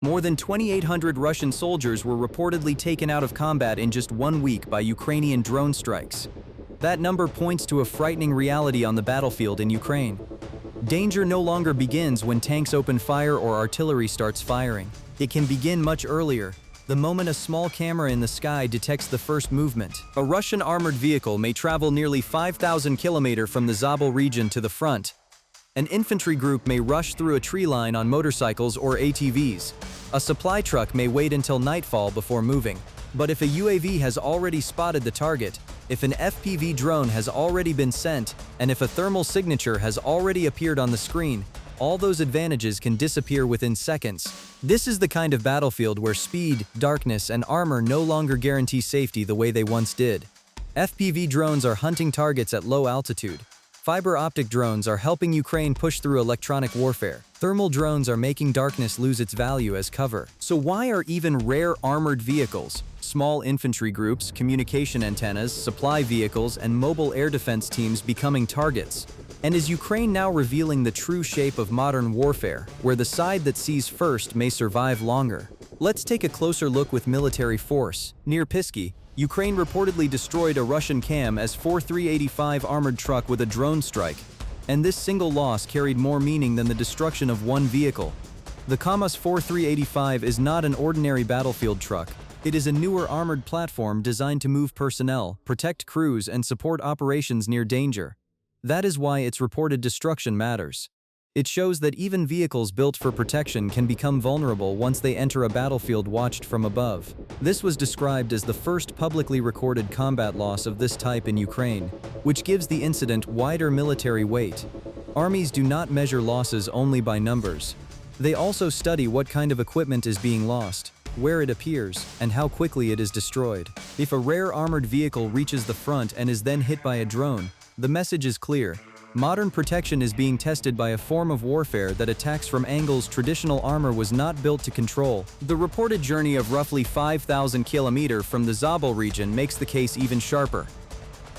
More than 2,800 Russian soldiers were reportedly taken out of combat in just 1 week by Ukrainian drone strikes. That number points to a frightening reality on the battlefield in Ukraine. Danger no longer begins when tanks open fire or artillery starts firing. It can begin much earlier, the moment a small camera in the sky detects the first movement. A Russian armored vehicle may travel nearly 5,000 kilometers from the Zabul region to the front. An infantry group may rush through a tree line on motorcycles or ATVs. A supply truck may wait until nightfall before moving. But if a UAV has already spotted the target, if an FPV drone has already been sent, and if a thermal signature has already appeared on the screen, all those advantages can disappear within seconds. This is the kind of battlefield where speed, darkness, and armor no longer guarantee safety the way they once did. FPV drones are hunting targets at low altitude. Fiber optic drones are helping Ukraine push through electronic warfare. Thermal drones are making darkness lose its value as cover. So why are even rare armored vehicles, small infantry groups, communication antennas, supply vehicles, and mobile air defense teams becoming targets? And is Ukraine now revealing the true shape of modern warfare, where the side that sees first may survive longer? Let's take a closer look with military force. Near Pisky, Ukraine reportedly destroyed a Russian KAM-S-4385 armored truck with a drone strike, and this single loss carried more meaning than the destruction of one vehicle. The KAM-S-4385 is not an ordinary battlefield truck. It is a newer armored platform designed to move personnel, protect crews, and support operations near danger. That is why its reported destruction matters. It shows that even vehicles built for protection can become vulnerable once they enter a battlefield watched from above. This was described as the first publicly recorded combat loss of this type in Ukraine, which gives the incident wider military weight. Armies do not measure losses only by numbers. They also study what kind of equipment is being lost, where it appears, and how quickly it is destroyed. If a rare armored vehicle reaches the front and is then hit by a drone, the message is clear. Modern protection is being tested by a form of warfare that attacks from angles traditional armor was not built to control. The reported journey of roughly 5,000 kilometers from the Zabul region makes the case even sharper.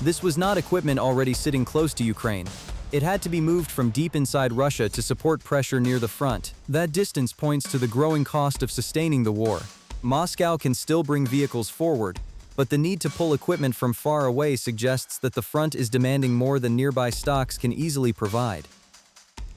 This was not equipment already sitting close to Ukraine. It had to be moved from deep inside Russia to support pressure near the front. That distance points to the growing cost of sustaining the war. Moscow can still bring vehicles forward, but the need to pull equipment from far away suggests that the front is demanding more than nearby stocks can easily provide.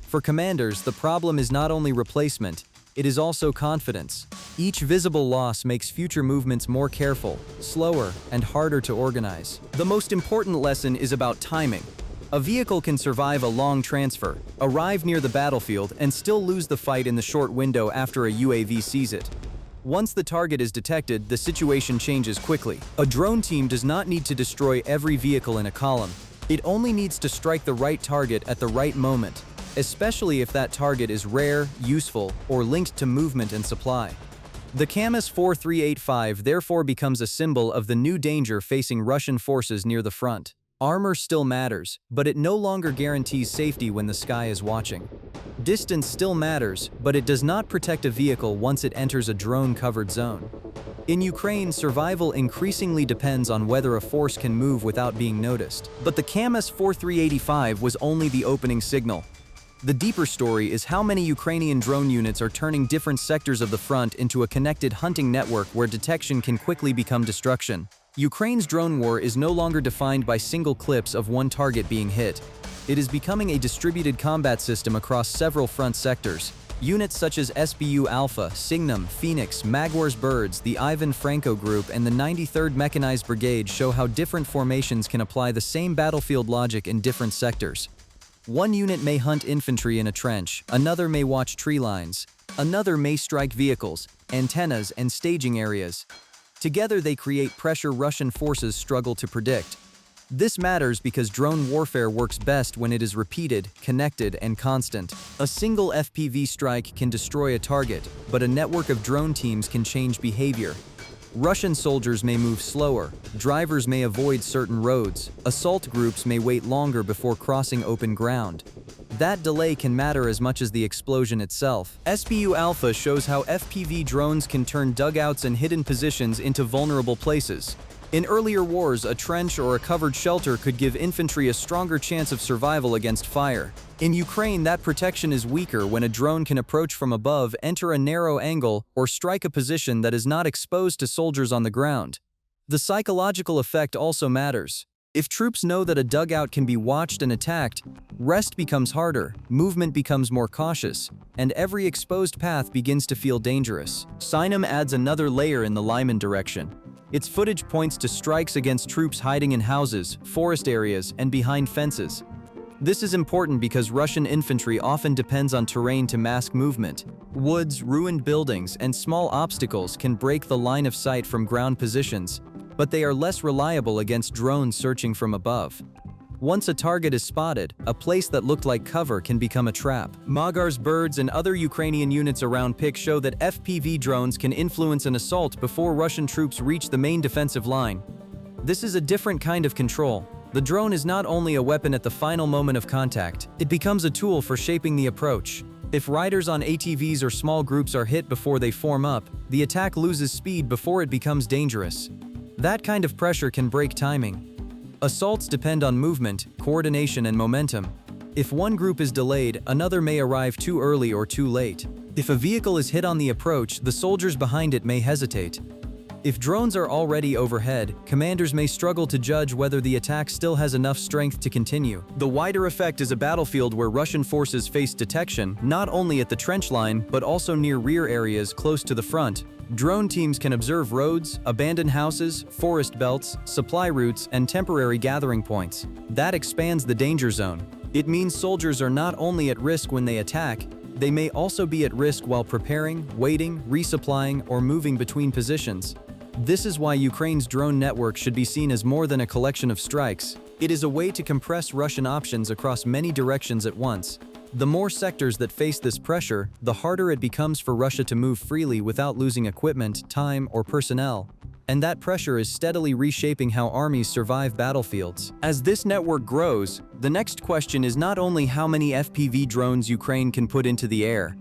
For commanders, the problem is not only replacement, it is also confidence. Each visible loss makes future movements more careful, slower, and harder to organize. The most important lesson is about timing. A vehicle can survive a long transfer, arrive near the battlefield, and still lose the fight in the short window after a UAV sees it. Once the target is detected, the situation changes quickly. A drone team does not need to destroy every vehicle in a column. It only needs to strike the right target at the right moment, especially if that target is rare, useful, or linked to movement and supply. The KAM-S-4385 therefore becomes a symbol of the new danger facing Russian forces near the front. Armor still matters, but it no longer guarantees safety when the sky is watching. Distance still matters, but it does not protect a vehicle once it enters a drone-covered zone. In Ukraine, survival increasingly depends on whether a force can move without being noticed. But the KAM-S-4385 was only the opening signal. The deeper story is how many Ukrainian drone units are turning different sectors of the front into a connected hunting network where detection can quickly become destruction. Ukraine's drone war is no longer defined by single clips of one target being hit. It is becoming a distributed combat system across several front sectors. Units such as SBU Alpha, Signum, Phoenix, Magwar's Birds, the Ivan Franko Group, and the 93rd Mechanized Brigade show how different formations can apply the same battlefield logic in different sectors. One unit may hunt infantry in a trench, another may watch tree lines, another may strike vehicles, antennas, and staging areas. Together they create pressure Russian forces struggle to predict. This matters because drone warfare works best when it is repeated, connected, and constant. A single FPV strike can destroy a target, but a network of drone teams can change behavior. Russian soldiers may move slower, drivers may avoid certain roads, assault groups may wait longer before crossing open ground. That delay can matter as much as the explosion itself. SBU Alpha shows how FPV drones can turn dugouts and hidden positions into vulnerable places. In earlier wars, a trench or a covered shelter could give infantry a stronger chance of survival against fire. In Ukraine, that protection is weaker when a drone can approach from above, enter a narrow angle, or strike a position that is not exposed to soldiers on the ground. The psychological effect also matters. If troops know that a dugout can be watched and attacked, rest becomes harder, movement becomes more cautious, and every exposed path begins to feel dangerous. Sinem adds another layer in the Lyman direction. Its footage points to strikes against troops hiding in houses, forest areas, and behind fences. This is important because Russian infantry often depends on terrain to mask movement. Woods, ruined buildings, and small obstacles can break the line of sight from ground positions, but they are less reliable against drones searching from above. Once a target is spotted, a place that looked like cover can become a trap. Magar's birds and other Ukrainian units around Pik show that FPV drones can influence an assault before Russian troops reach the main defensive line. This is a different kind of control. The drone is not only a weapon at the final moment of contact, it becomes a tool for shaping the approach. If riders on ATVs or small groups are hit before they form up, the attack loses speed before it becomes dangerous. That kind of pressure can break timing. Assaults depend on movement, coordination, and momentum. If one group is delayed, another may arrive too early or too late. If a vehicle is hit on the approach, the soldiers behind it may hesitate. If drones are already overhead, commanders may struggle to judge whether the attack still has enough strength to continue. The wider effect is a battlefield where Russian forces face detection, not only at the trench line, but also near rear areas close to the front. Drone teams can observe roads, abandoned houses, forest belts, supply routes, and temporary gathering points. That expands the danger zone. It means soldiers are not only at risk when they attack, they may also be at risk while preparing, waiting, resupplying, or moving between positions. This is why Ukraine's drone network should be seen as more than a collection of strikes. It is a way to compress Russian options across many directions at once. The more sectors that face this pressure, the harder it becomes for Russia to move freely without losing equipment, time, or personnel. And that pressure is steadily reshaping how armies survive battlefields. As this network grows, the next question is not only how many FPV drones Ukraine can put into the air.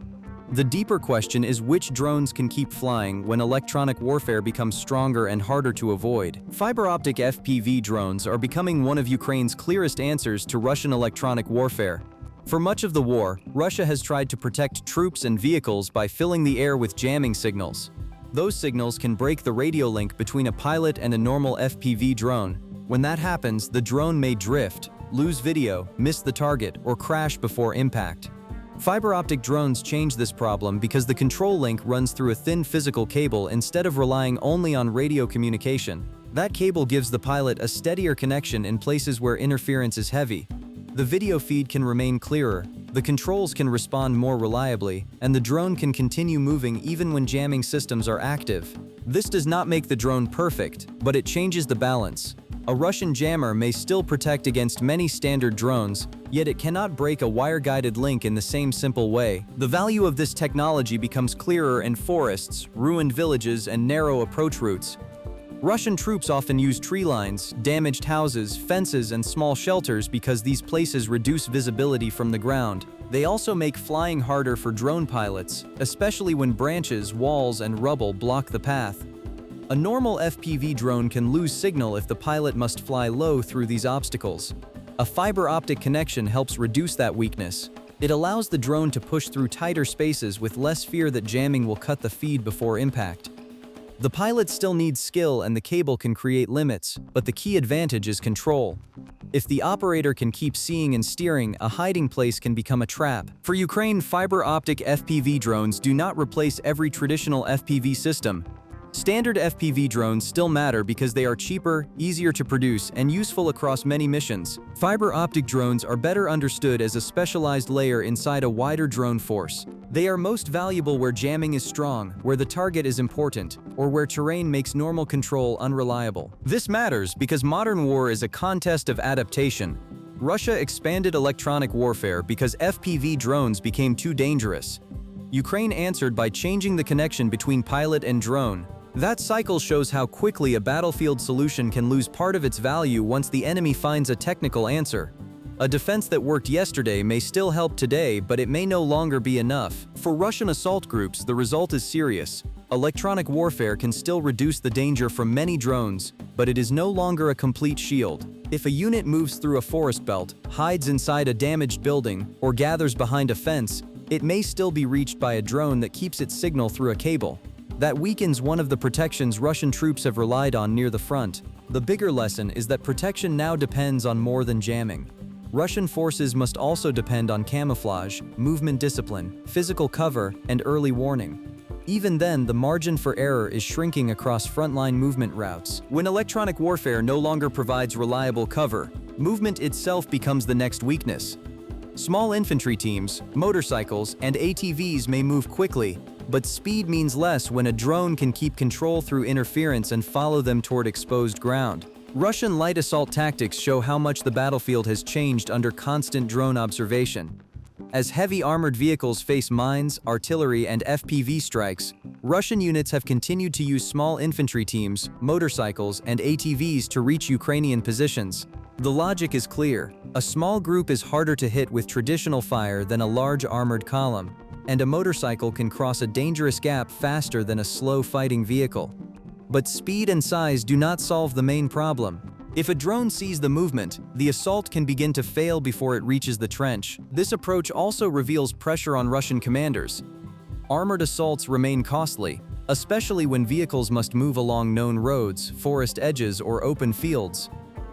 The deeper question is which drones can keep flying when electronic warfare becomes stronger and harder to avoid. Fiber optic FPV drones are becoming one of Ukraine's clearest answers to Russian electronic warfare. For much of the war, Russia has tried to protect troops and vehicles by filling the air with jamming signals. Those signals can break the radio link between a pilot and a normal FPV drone. When that happens, the drone may drift, lose video, miss the target, or crash before impact. Fiber optic drones change this problem because the control link runs through a thin physical cable instead of relying only on radio communication. That cable gives the pilot a steadier connection in places where interference is heavy. The video feed can remain clearer, the controls can respond more reliably, and the drone can continue moving even when jamming systems are active. This does not make the drone perfect, but it changes the balance. A Russian jammer may still protect against many standard drones, yet it cannot break a wire-guided link in the same simple way. The value of this technology becomes clearer in forests, ruined villages, and narrow approach routes. Russian troops often use tree lines, damaged houses, fences, and small shelters because these places reduce visibility from the ground. They also make flying harder for drone pilots, especially when branches, walls, and rubble block the path. A normal FPV drone can lose signal if the pilot must fly low through these obstacles. A fiber optic connection helps reduce that weakness. It allows the drone to push through tighter spaces with less fear that jamming will cut the feed before impact. The pilot still needs skill and the cable can create limits, but the key advantage is control. If the operator can keep seeing and steering, a hiding place can become a trap. For Ukraine, fiber optic FPV drones do not replace every traditional FPV system. Standard FPV drones still matter because they are cheaper, easier to produce, and useful across many missions. Fiber optic drones are better understood as a specialized layer inside a wider drone force. They are most valuable where jamming is strong, where the target is important, or where terrain makes normal control unreliable. This matters because modern war is a contest of adaptation. Russia expanded electronic warfare because FPV drones became too dangerous. Ukraine answered by changing the connection between pilot and drone. That cycle shows how quickly a battlefield solution can lose part of its value once the enemy finds a technical answer. A defense that worked yesterday may still help today, but it may no longer be enough. For Russian assault groups, the result is serious. Electronic warfare can still reduce the danger from many drones, but it is no longer a complete shield. If a unit moves through a forest belt, hides inside a damaged building, or gathers behind a fence, it may still be reached by a drone that keeps its signal through a cable. That weakens one of the protections Russian troops have relied on near the front. The bigger lesson is that protection now depends on more than jamming. Russian forces must also depend on camouflage, movement discipline, physical cover, and early warning. Even then, the margin for error is shrinking across frontline movement routes. When electronic warfare no longer provides reliable cover, movement itself becomes the next weakness. Small infantry teams, motorcycles, and ATVs may move quickly, but speed means less when a drone can keep control through interference and follow them toward exposed ground. Russian light assault tactics show how much the battlefield has changed under constant drone observation. As heavy armored vehicles face mines, artillery, and FPV strikes, Russian units have continued to use small infantry teams, motorcycles, and ATVs to reach Ukrainian positions. The logic is clear. A small group is harder to hit with traditional fire than a large armored column, and a motorcycle can cross a dangerous gap faster than a slow fighting vehicle. But speed and size do not solve the main problem. If a drone sees the movement, the assault can begin to fail before it reaches the trench. This approach also reveals pressure on Russian commanders. Armored assaults remain costly, especially when vehicles must move along known roads, forest edges, or open fields.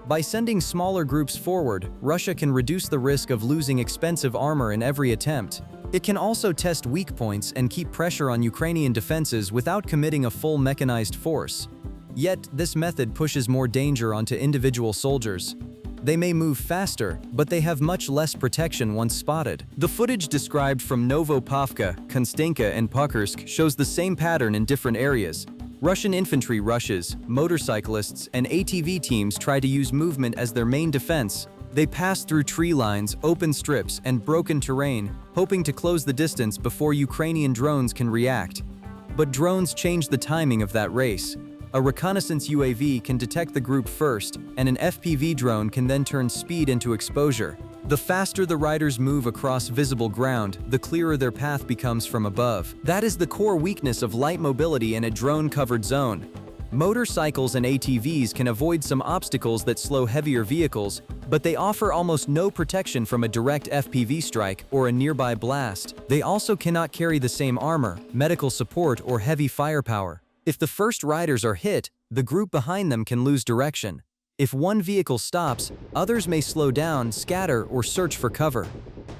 By sending smaller groups forward, Russia can reduce the risk of losing expensive armor in every attempt. It can also test weak points and keep pressure on Ukrainian defenses without committing a full mechanized force. Yet, this method pushes more danger onto individual soldiers. They may move faster, but they have much less protection once spotted. The footage described from Novopavka, Konstanka, and Pokrovsk shows the same pattern in different areas. Russian infantry rushes, motorcyclists, and ATV teams try to use movement as their main defense. They pass through tree lines, open strips, and broken terrain, hoping to close the distance before Ukrainian drones can react. But drones change the timing of that race. A reconnaissance UAV can detect the group first, and an FPV drone can then turn speed into exposure. The faster the riders move across visible ground, the clearer their path becomes from above. That is the core weakness of light mobility in a drone-covered zone. Motorcycles and ATVs can avoid some obstacles that slow heavier vehicles, but they offer almost no protection from a direct FPV strike or a nearby blast. They also cannot carry the same armor, medical support, or heavy firepower. If the first riders are hit, the group behind them can lose direction. If one vehicle stops, others may slow down, scatter, or search for cover.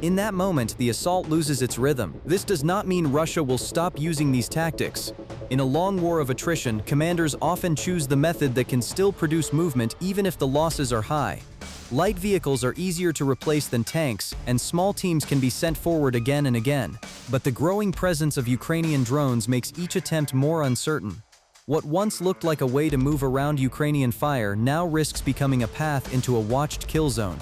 In that moment, the assault loses its rhythm. This does not mean Russia will stop using these tactics. In a long war of attrition, commanders often choose the method that can still produce movement even if the losses are high. Light vehicles are easier to replace than tanks, and small teams can be sent forward again and again. But the growing presence of Ukrainian drones makes each attempt more uncertain. What once looked like a way to move around Ukrainian fire now risks becoming a path into a watched kill zone.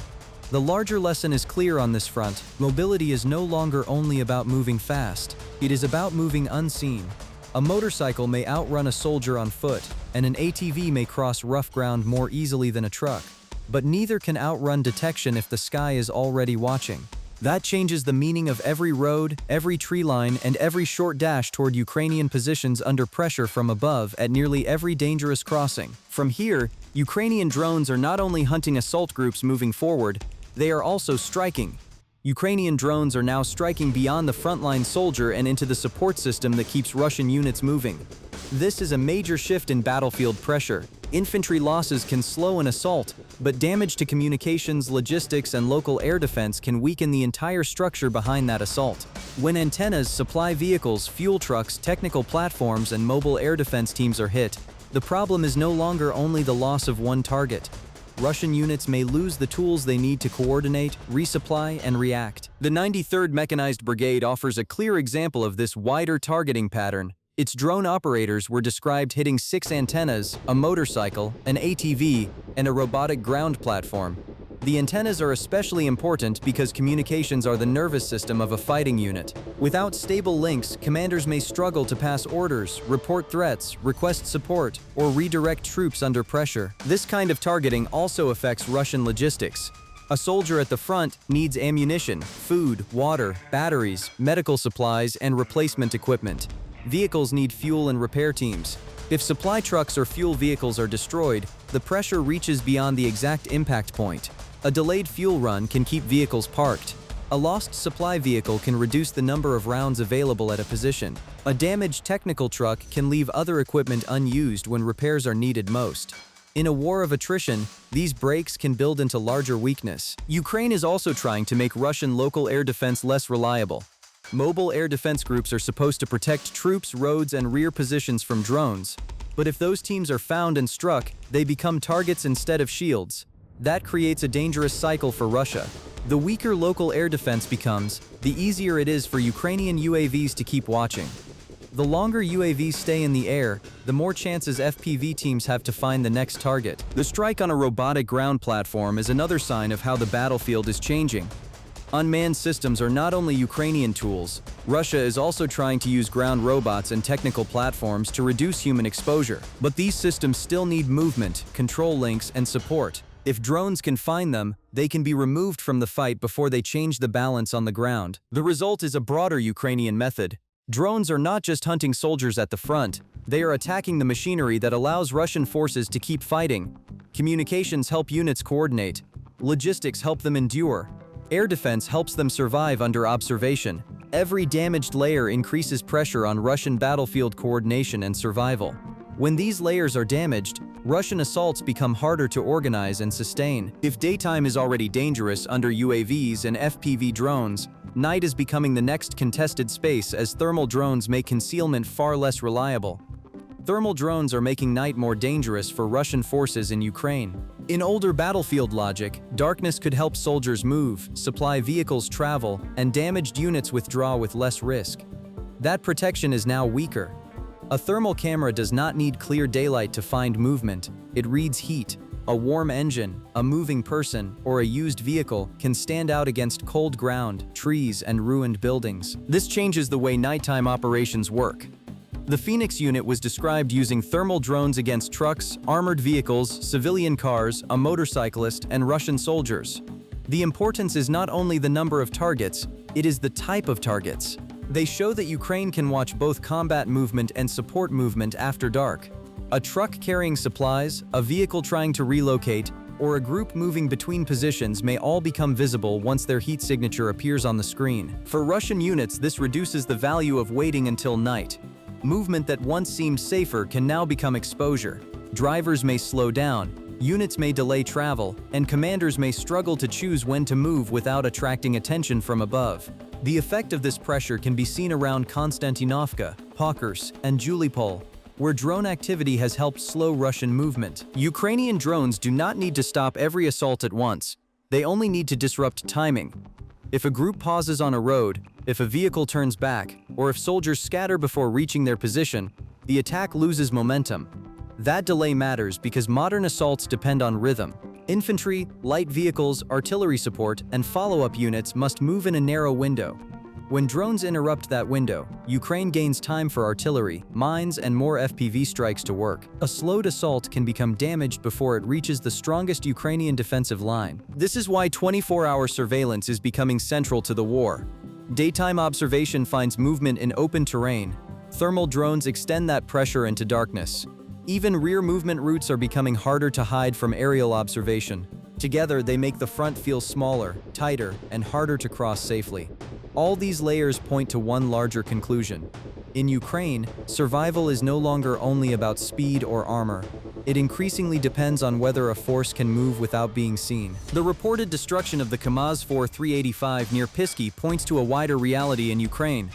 The larger lesson is clear on this front. Mobility is no longer only about moving fast. It is about moving unseen. A motorcycle may outrun a soldier on foot, and an ATV may cross rough ground more easily than a truck. But neither can outrun detection if the sky is already watching. That changes the meaning of every road, every tree line, and every short dash toward Ukrainian positions under pressure from above at nearly every dangerous crossing. From here, Ukrainian drones are not only hunting assault groups moving forward, they are also striking. Ukrainian drones are now striking beyond the frontline soldier and into the support system that keeps Russian units moving. This is a major shift in battlefield pressure. Infantry losses can slow an assault, but damage to communications, logistics, and local air defense can weaken the entire structure behind that assault. When antennas, supply vehicles, fuel trucks, technical platforms, and mobile air defense teams are hit, the problem is no longer only the loss of one target. Russian units may lose the tools they need to coordinate, resupply, and react. The 93rd Mechanized Brigade offers a clear example of this wider targeting pattern. Its drone operators were described hitting 6 antennas, a motorcycle, an ATV, and a robotic ground platform. The antennas are especially important because communications are the nervous system of a fighting unit. Without stable links, commanders may struggle to pass orders, report threats, request support, or redirect troops under pressure. This kind of targeting also affects Russian logistics. A soldier at the front needs ammunition, food, water, batteries, medical supplies, and replacement equipment. Vehicles need fuel and repair teams. If supply trucks or fuel vehicles are destroyed, the pressure reaches beyond the exact impact point. A delayed fuel run can keep vehicles parked. A lost supply vehicle can reduce the number of rounds available at a position. A damaged technical truck can leave other equipment unused when repairs are needed most. In a war of attrition, these breaks can build into larger weakness. Ukraine is also trying to make Russian local air defense less reliable. Mobile air defense groups are supposed to protect troops, roads, and rear positions from drones. But if those teams are found and struck, they become targets instead of shields. That creates a dangerous cycle for Russia. The weaker local air defense becomes, the easier it is for Ukrainian UAVs to keep watching. The longer UAVs stay in the air, the more chances FPV teams have to find the next target. The strike on a robotic ground platform is another sign of how the battlefield is changing. Unmanned systems are not only Ukrainian tools. Russia is also trying to use ground robots and technical platforms to reduce human exposure. But these systems still need movement, control links, and support. If drones can find them, they can be removed from the fight before they change the balance on the ground. The result is a broader Ukrainian method. Drones are not just hunting soldiers at the front, they are attacking the machinery that allows Russian forces to keep fighting. Communications help units coordinate. Logistics help them endure. Air defense helps them survive under observation. Every damaged layer increases pressure on Russian battlefield coordination and survival. When these layers are damaged, Russian assaults become harder to organize and sustain. If daytime is already dangerous under UAVs and FPV drones, night is becoming the next contested space as thermal drones make concealment far less reliable. Thermal drones are making night more dangerous for Russian forces in Ukraine. In older battlefield logic, darkness could help soldiers move, supply vehicles travel, and damaged units withdraw with less risk. That protection is now weaker. A thermal camera does not need clear daylight to find movement. It reads heat. A warm engine, a moving person, or a used vehicle can stand out against cold ground, trees, and ruined buildings. This changes the way nighttime operations work. The Phoenix unit was described using thermal drones against trucks, armored vehicles, civilian cars, a motorcyclist, and Russian soldiers. The importance is not only the number of targets, it is the type of targets. They show that Ukraine can watch both combat movement and support movement after dark. A truck carrying supplies, a vehicle trying to relocate, or a group moving between positions may all become visible once their heat signature appears on the screen. For Russian units, this reduces the value of waiting until night. Movement that once seemed safer can now become exposure. Drivers may slow down, units may delay travel, and commanders may struggle to choose when to move without attracting attention from above. The effect of this pressure can be seen around Konstantinovka, Pokers, and Julipol, where drone activity has helped slow Russian movement. Ukrainian drones do not need to stop every assault at once. They only need to disrupt timing. If a group pauses on a road, if a vehicle turns back, or if soldiers scatter before reaching their position, the attack loses momentum. That delay matters because modern assaults depend on rhythm. Infantry, light vehicles, artillery support, and follow-up units must move in a narrow window. When drones interrupt that window, Ukraine gains time for artillery, mines, and more FPV strikes to work. A slowed assault can become damaged before it reaches the strongest Ukrainian defensive line. This is why 24-hour surveillance is becoming central to the war. Daytime observation finds movement in open terrain. Thermal drones extend that pressure into darkness. Even rear movement routes are becoming harder to hide from aerial observation. Together, they make the front feel smaller, tighter, and harder to cross safely. All these layers point to one larger conclusion. In Ukraine, survival is no longer only about speed or armor. It increasingly depends on whether a force can move without being seen. The reported destruction of the KAMAZ-4 385 near Pisky points to a wider reality in Ukraine.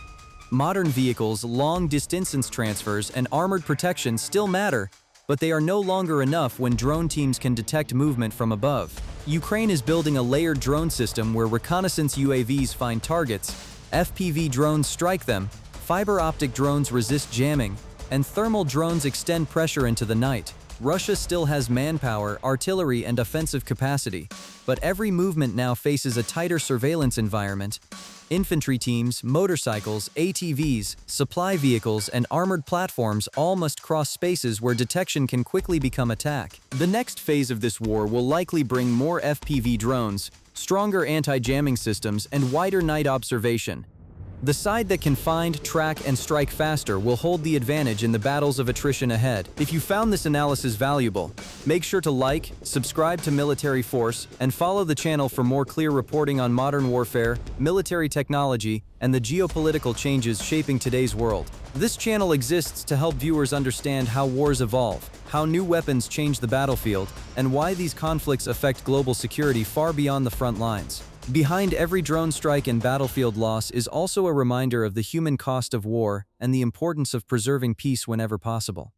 Modern vehicles, long-distance transfers, and armored protection still matter, but they are no longer enough when drone teams can detect movement from above. Ukraine is building a layered drone system where reconnaissance UAVs find targets, FPV drones strike them, fiber optic drones resist jamming, and thermal drones extend pressure into the night. Russia still has manpower, artillery, and offensive capacity, but every movement now faces a tighter surveillance environment. Infantry teams, motorcycles, ATVs, supply vehicles, and armored platforms all must cross spaces where detection can quickly become attack. The next phase of this war will likely bring more FPV drones, stronger anti-jamming systems, and wider night observation. The side that can find, track, and strike faster will hold the advantage in the battles of attrition ahead. If you found this analysis valuable, make sure to like, subscribe to Military Force, and follow the channel for more clear reporting on modern warfare, military technology, and the geopolitical changes shaping today's world. This channel exists to help viewers understand how wars evolve, how new weapons change the battlefield, and why these conflicts affect global security far beyond the front lines. Behind every drone strike and battlefield loss is also a reminder of the human cost of war and the importance of preserving peace whenever possible.